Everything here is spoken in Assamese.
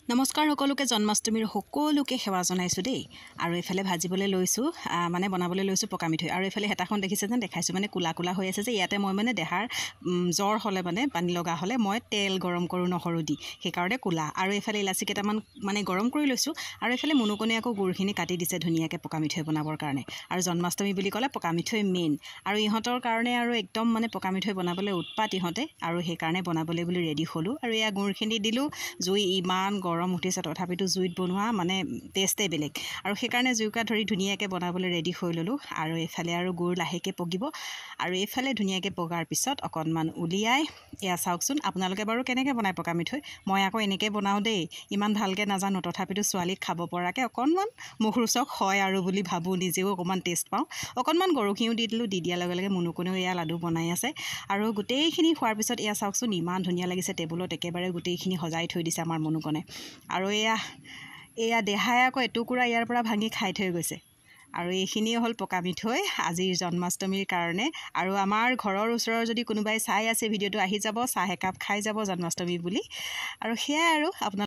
নমস্কাৰ সকলোকে জন্মাষ্টমীৰ সকলোকে সেৱা জনাইছোঁ দেই। আৰু এফালে ভাজিবলৈ লৈছোঁ মানে বনাবলৈ লৈছোঁ পকা মিঠৈ। আৰু এফালে হেতাখন দেখিছে যেন দেখাইছোঁ মানে কোলা কোলা হৈ আছে যে ইয়াতে মই মানে দেহাৰ জ্বৰ হ'লে মানে পানী লগা হ'লে মই তেল গৰম কৰোঁ নহৰু দি, সেইকাৰণে কোলা। আৰু এফালে ইলাচি কেইটামান মানে গৰম কৰি লৈছোঁ। আৰু এফালে মুনুকণে আকৌ গুৰখিনি কাটি দিছে ধুনীয়াকৈ পকা মিঠৈ বনাবৰ কাৰণে। আৰু জন্মাষ্টমী বুলি ক'লে পকা মিঠৈ মেইন। আৰু ইহঁতৰ কাৰণে আৰু একদম মানে পকা মিঠৈ বনাবলৈ উৎপাত ইহঁতে, আৰু সেইকাৰণে বনাবলৈ বুলি ৰেডি হ'লোঁ। আৰু এয়া গুৰখিনি দিলোঁ, জুই ইমান গৰম উঠিছে তথাপিতো জুইত বনোৱা মানে টেষ্টেই বেলেগ। আৰু সেইকাৰণে জুইকুৰা ধৰি ধুনীয়াকৈ বনাবলৈ ৰেডি হৈ ল'লোঁ। আৰু এইফালে আৰু গুৰ লাহেকৈ পগিব। আৰু এইফালে ধুনীয়াকৈ পগাৰ পিছত অকণমান উলিয়াই এয়া চাওকচোন আপোনালোকে বাৰু কেনেকৈ বনায় পকা মিঠৈ। মই আকৌ এনেকৈ বনাওঁ দেই, ইমান ভালকৈ নাজানো, তথাপিতো ছোৱালীক খাব পৰাকৈ অকণমান মুখৰোচক হয় আৰু বুলি ভাবোঁ, নিজেও অকণমান টেষ্ট পাওঁ। অকণমান গৰু ঘিউ দি দিলোঁ, দি দিয়াৰ লগে লগে মুনুকণেও এয়া লাডু বনাই আছে। আৰু গোটেইখিনি খোৱাৰ পিছত এয়া চাওকচোন ইমান ধুনীয়া লাগিছে, টেবুলত একেবাৰে গোটেইখিনি সজাই থৈ দিছে আমাৰ মুনুকণে। আৰু এয়া দেহাই আকৌ এটুকুৰা ইয়াৰ পৰা ভাঙি খাই থৈ গৈছে। আৰু এইখিনিয়ে হ'ল পকা মিঠৈ আজিৰ জন্মাষ্টমীৰ কাৰণে। আৰু আমাৰ ঘৰৰ ওচৰৰ যদি কোনোবাই চাই আছে ভিডিঅ'টো, আহি যাব, চাহ একাপ খাই যাব জন্মাষ্টমী বুলি। আৰু সেয়াই আৰু আপোনালোকে